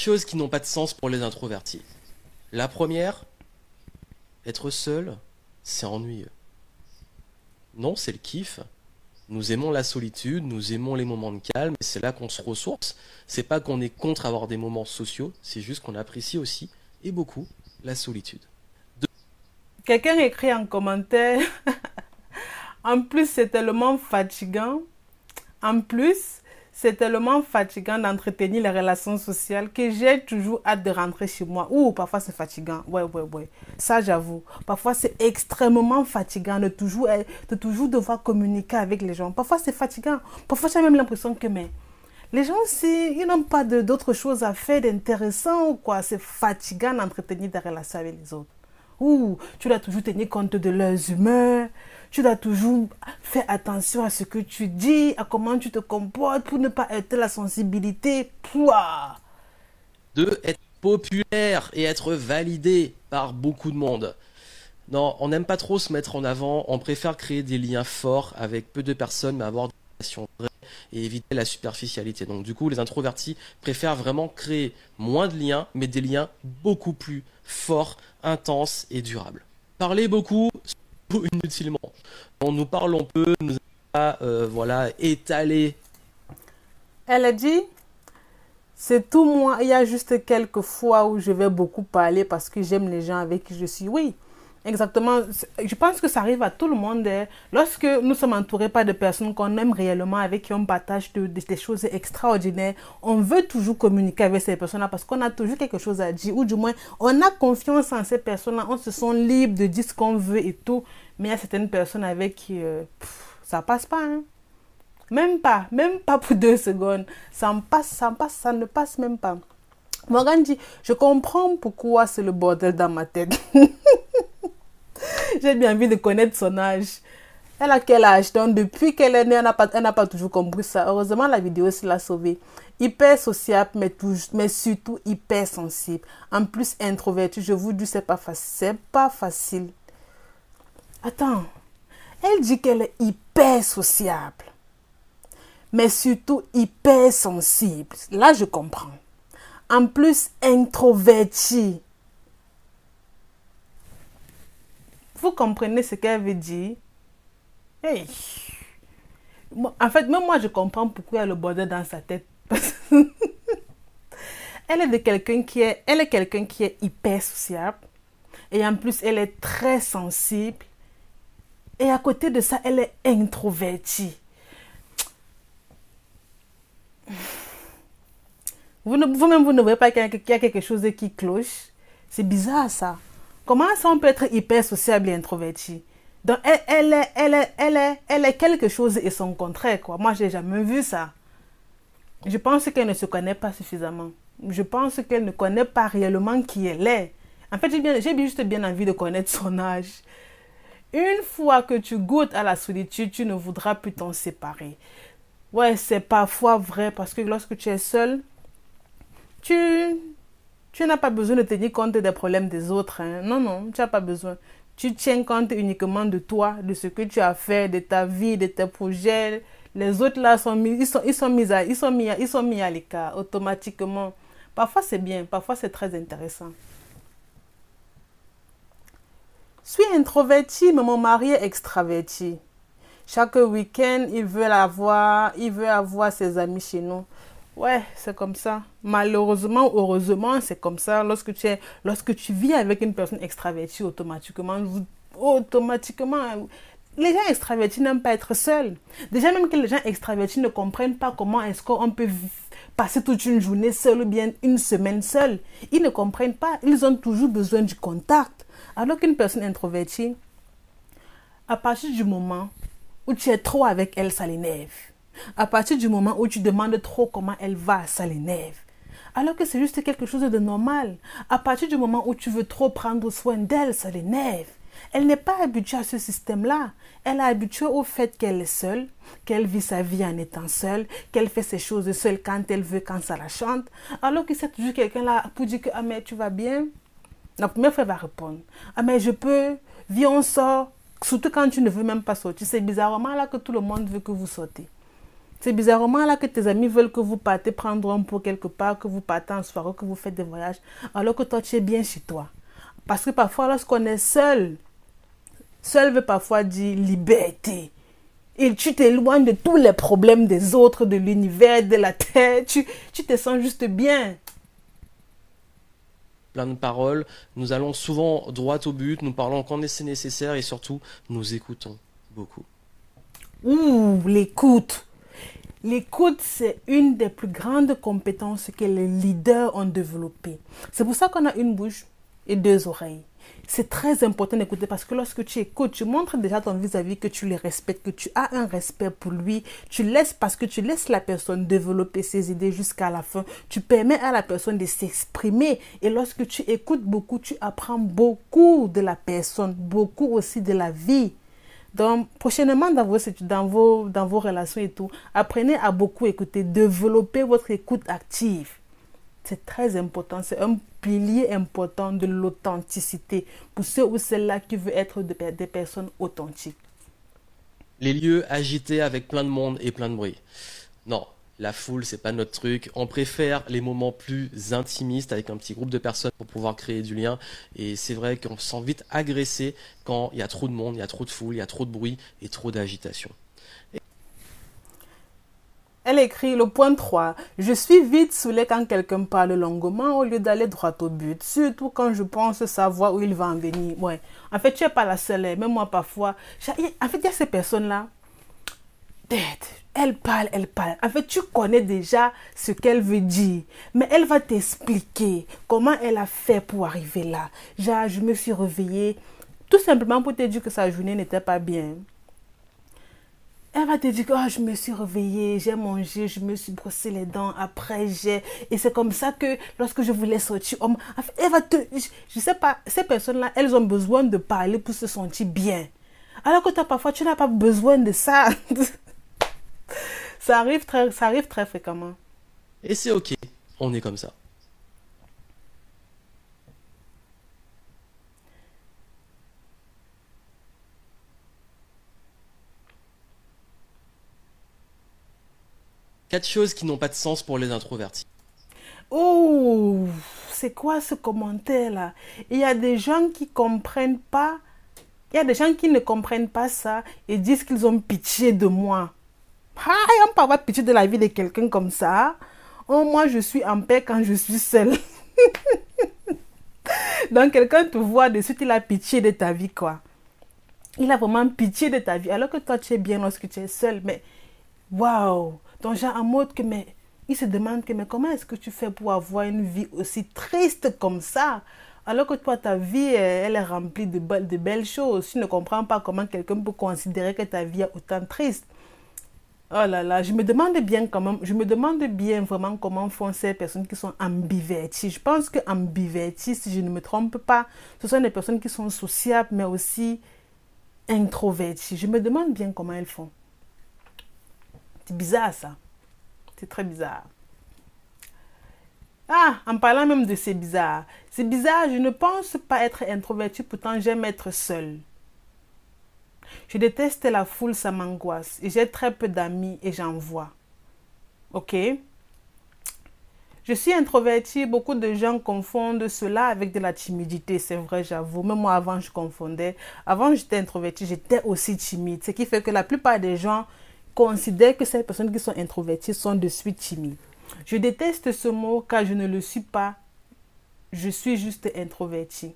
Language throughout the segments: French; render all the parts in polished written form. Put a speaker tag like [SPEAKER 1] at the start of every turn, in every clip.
[SPEAKER 1] choses qui n'ont pas de sens pour les introvertis. La première, être seul, c'est ennuyeux. Non, c'est le kiff. Nous aimons la solitude, nous aimons les moments de calme, et c'est là qu'on se ressource. C'est pas qu'on est contre avoir des moments sociaux, c'est juste qu'on apprécie aussi, et beaucoup, la solitude.
[SPEAKER 2] Quelqu'un écrit en commentaire, en plus c'est tellement fatigant, en plus c'est tellement fatigant d'entretenir les relations sociales que j'ai toujours hâte de rentrer chez moi. Ou parfois c'est fatigant, ouais. Ça j'avoue. Parfois c'est extrêmement fatigant de toujours devoir communiquer avec les gens. Parfois c'est fatigant. Parfois j'ai même l'impression que mais les gens, si, ils n'ont pas d'autres choses à faire d'intéressant ou quoi, c'est fatigant d'entretenir des relations avec les autres. Ou tu dois toujours tenir compte de leurs humeurs, tu dois toujours faire attention à ce que tu dis, à comment tu te comportes pour ne pas être la sensibilité. Pouah.
[SPEAKER 1] Deux, être populaire et être validé par beaucoup de monde. Non, on n'aime pas trop se mettre en avant, on préfère créer des liens forts avec peu de personnes, mais avoir des relations vraies et éviter la superficialité. Donc du coup, les introvertis préfèrent vraiment créer moins de liens, mais des liens beaucoup plus forts, intenses et durables. Parler beaucoup, surtout inutilement. On nous parlons peu, nous n'allons pas voilà, étaler.
[SPEAKER 2] Elle a dit, c'est tout moi. Il y a juste quelques fois où je vais beaucoup parler parce que j'aime les gens avec qui je suis. Oui, exactement. Je pense que ça arrive à tout le monde. Lorsque nous sommes entourés par des personnes qu'on aime réellement, avec qui on partage des choses extraordinaires, on veut toujours communiquer avec ces personnes-là parce qu'on a toujours quelque chose à dire. Ou du moins, on a confiance en ces personnes-là. On se sent libre de dire ce qu'on veut et tout. Mais il y a certaines personnes avec qui ça passe pas. Hein. Même pas pour 2 secondes. Ça ne passe même pas. Morgane dit, je comprends pourquoi c'est le bordel dans ma tête. J'ai bien envie de connaître son âge. Elle a quel âge? Donc, depuis qu'elle est née, elle n'a pas toujours compris ça. Heureusement, la vidéo l'a sauvée. Hyper sociable, mais surtout hyper sensible. En plus, introvertie, je vous dis, c'est pas facile. C'est pas facile. Attends. Elle dit qu'elle est hyper sociable, mais surtout hyper sensible. Là, je comprends. En plus, introvertie. Vous comprenez ce qu'elle veut dire? Hey. En fait, même moi, je comprends pourquoi il y a le bordel dans sa tête. Elle est quelqu'un qui est hyper sociable. Et en plus, elle est très sensible. Et à côté de ça, elle est introvertie. Vous-même, vous ne voyez pas qu'il y a quelque chose qui cloche. C'est bizarre, ça. Comment ça, on peut être hyper sociable et introverti? Donc, elle est quelque chose et son contraire, quoi. Moi, je n'ai jamais vu ça. Je pense qu'elle ne se connaît pas suffisamment. Je pense qu'elle ne connaît pas réellement qui elle est. En fait, j'ai juste bien envie de connaître son âge. Une fois que tu goûtes à la solitude, tu ne voudras plus t'en séparer. Ouais, c'est parfois vrai parce que lorsque tu es seul, tu, tu n'as pas besoin de tenir compte des problèmes des autres. Hein. Non, tu n'as pas besoin. Tu tiens compte uniquement de toi, de ce que tu as fait, de ta vie, de tes projets. Les autres là ils sont mis à l'écart automatiquement. Parfois c'est bien, parfois c'est très intéressant. Je suis introvertie, mais mon mari est extraverti. Chaque week-end, il veut avoir ses amis chez nous. Ouais, c'est comme ça. Malheureusement ou heureusement, c'est comme ça. Lorsque tu vis avec une personne extravertie, automatiquement, les gens extravertis n'aiment pas être seuls. Déjà, même que les gens extravertis ne comprennent pas comment est-ce qu'on peut passer toute une journée seul ou bien une semaine seul. Ils ne comprennent pas. Ils ont toujours besoin du contact. Alors qu'une personne introvertie, à partir du moment où tu es trop avec elle, ça l'énerve. À partir du moment où tu demandes trop comment elle va, ça l'énerve. Alors que c'est juste quelque chose de normal. À partir du moment où tu veux trop prendre soin d'elle, ça l'énerve. Elle n'est pas habituée à ce système-là. Elle est habituée au fait qu'elle est seule, qu'elle vit sa vie en étant seule, qu'elle fait ses choses seule quand elle veut, quand ça la chante. Alors que c'est toujours quelqu'un là pour dire que ah mais tu vas bien. La première fois, elle va répondre ah mais je peux, viens on sort. Surtout quand tu ne veux même pas sortir. C'est bizarrement là que tout le monde veut que vous sortez. C'est bizarrement là que tes amis veulent que vous partez prendre un pot quelque part, que vous partez en soirée, que vous faites des voyages, alors que toi, tu es bien chez toi. Parce que parfois, lorsqu'on est seul, seul veut parfois dire liberté. Et tu t'éloignes de tous les problèmes des autres, de l'univers, de la terre. Tu te sens juste bien.
[SPEAKER 1] Plein de paroles, nous allons souvent droit au but, nous parlons quand c'est nécessaire et surtout, nous écoutons beaucoup.
[SPEAKER 2] Ouh, l'écoute. L'écoute, c'est une des plus grandes compétences que les leaders ont développées. C'est pour ça qu'on a une bouche et deux oreilles. C'est très important d'écouter parce que lorsque tu écoutes, tu montres déjà ton vis-à-vis que tu le respectes, que tu as un respect pour lui. Tu laisses parce que tu laisses la personne développer ses idées jusqu'à la fin. Tu permets à la personne de s'exprimer. Et lorsque tu écoutes beaucoup, tu apprends beaucoup de la personne, beaucoup aussi de la vie. Donc, prochainement dans vos relations et tout, apprenez à beaucoup écouter, développez votre écoute active. C'est très important, c'est un pilier important de l'authenticité pour ceux ou celles-là qui veulent être des personnes authentiques.
[SPEAKER 1] Les lieux agités avec plein de monde et plein de bruit. Non, la foule, c'est pas notre truc. On préfère les moments plus intimistes avec un petit groupe de personnes pour pouvoir créer du lien. Et c'est vrai qu'on se sent vite agressé quand il y a trop de monde, il y a trop de foule, il y a trop de bruit et trop d'agitation.
[SPEAKER 2] Elle écrit le point 3. Je suis vite saoulée quand quelqu'un parle longuement au lieu d'aller droit au but. Surtout quand je pense savoir où il va en venir. Ouais. En fait, tu n'es pas la seule. Même moi, parfois. En fait, il y a ces personnes-là. Elle parle, elle parle. En fait, tu connais déjà ce qu'elle veut dire. Mais elle va t'expliquer comment elle a fait pour arriver là. Genre, je me suis réveillée tout simplement pour te dire que sa journée n'était pas bien. Elle va te dire que oh, je me suis réveillée, j'ai mangé, je me suis brossé les dents, après j'ai... Et c'est comme ça que lorsque je voulais sortir, elle va te... Je sais pas, ces personnes-là, elles ont besoin de parler pour se sentir bien. Alors que toi, parfois, tu n'as pas besoin de ça. Ça arrive très fréquemment.
[SPEAKER 1] Et c'est ok, on est comme ça. Quatre choses qui n'ont pas de sens pour les introvertis.
[SPEAKER 2] Oh, c'est quoi ce commentaire-là? Il y a des gens qui comprennent pas. Il y a des gens qui ne comprennent pas ça et disent qu'ils ont pitié de moi. Ah, on peut avoir pitié de la vie de quelqu'un comme ça. Oh, moi, je suis en paix quand je suis seule. Donc, quelqu'un te voit de suite, il a pitié de ta vie, quoi. Il a vraiment pitié de ta vie. Alors que toi, tu es bien lorsque tu es seule. Mais, waouh! Donc, genre, en mode que, mais, il se demande que, mais comment est-ce que tu fais pour avoir une vie aussi triste comme ça? Alors que toi, ta vie, elle est remplie de belles choses. Tu ne comprends pas comment quelqu'un peut considérer que ta vie est autant triste. Oh là là, je me demande bien quand même, je me demande bien vraiment comment font ces personnes qui sont ambiverties. Je pense que ambiverties, si je ne me trompe pas, ce sont des personnes qui sont sociables mais aussi introverties. Je me demande bien comment elles font. C'est bizarre ça. C'est très bizarre. Ah, en parlant même de c'est bizarre. C'est bizarre, je ne pense pas être introvertie, pourtant j'aime être seule. Je déteste la foule, ça m'angoisse. Et j'ai très peu d'amis et j'en vois. Ok? Je suis introvertie. Beaucoup de gens confondent cela avec de la timidité. C'est vrai, j'avoue. Même moi, avant, je confondais. Avant, j'étais introvertie. J'étais aussi timide. Ce qui fait que la plupart des gens considèrent que ces personnes qui sont introverties sont de suite timides. Je déteste ce mot car je ne le suis pas. Je suis juste introvertie.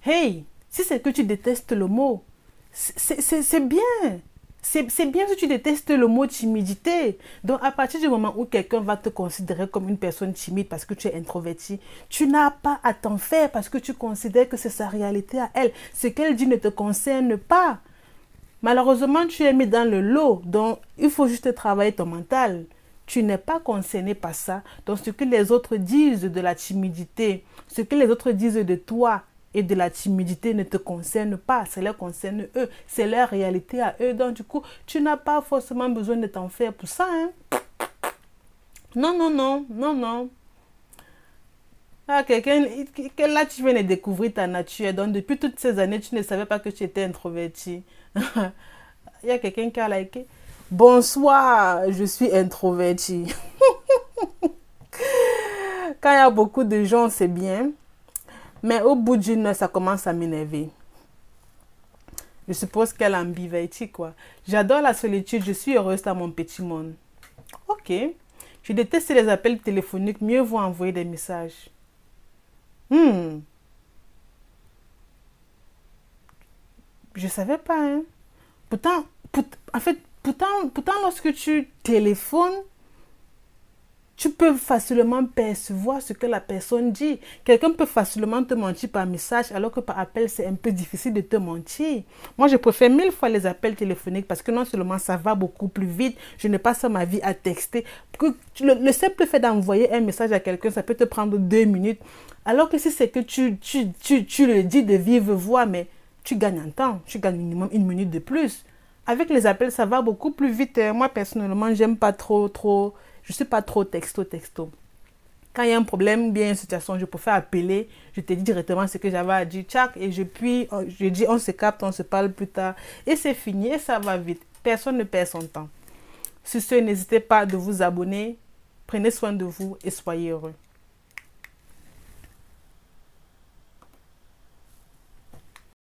[SPEAKER 2] Hey, si c'est que tu détestes le mot, c'est bien. C'est bien si tu détestes le mot timidité. Donc, à partir du moment où quelqu'un va te considérer comme une personne timide parce que tu es introverti, tu n'as pas à t'en faire parce que tu considères que c'est sa réalité à elle. Ce qu'elle dit ne te concerne pas. Malheureusement, tu es mis dans le lot. Donc, il faut juste travailler ton mental. Tu n'es pas concerné par ça. Donc, ce que les autres disent de la timidité, ce que les autres disent de toi, et de la timidité ne te concerne pas, ça leur concerne eux, c'est leur réalité à eux, donc du coup, tu n'as pas forcément besoin de t'en faire pour ça, hein. Non, non, non, non, non. Ah, quelqu'un, que là, tu viens de découvrir ta nature, donc depuis toutes ces années, tu ne savais pas que tu étais introverti. Il y a quelqu'un qui a liké. Bonsoir, je suis introvertie. Quand il y a beaucoup de gens, c'est bien. Mais au bout d'une heure, ça commence à m'énerver. Je suppose qu'elle est ambivertie, quoi. J'adore la solitude, je suis heureuse dans mon petit monde. Ok. Je déteste les appels téléphoniques, mieux vaut envoyer des messages. Je savais pas, hein. Pourtant, en fait, pourtant, lorsque tu téléphones, tu peux facilement percevoir ce que la personne dit. Quelqu'un peut facilement te mentir par message, alors que par appel, c'est un peu difficile de te mentir. Moi, je préfère 1000 fois les appels téléphoniques parce que non seulement ça va beaucoup plus vite, je ne passe pas ma vie à texter. Le simple fait d'envoyer un message à quelqu'un, ça peut te prendre 2 minutes. Alors que si c'est que tu le dis de vive voix, mais tu gagnes un temps, tu gagnes minimum 1 minute de plus. Avec les appels, ça va beaucoup plus vite. Moi, personnellement, j'aime pas trop. Je ne suis pas trop texto. Quand il y a un problème, bien une situation, je préfère appeler. Je te dis directement ce que j'avais à dire. Tchac, et je dis on se capte, on se parle plus tard. Et c'est fini, et ça va vite. Personne ne perd son temps. Sur ce, n'hésitez pas de vous abonner. Prenez soin de vous et soyez heureux.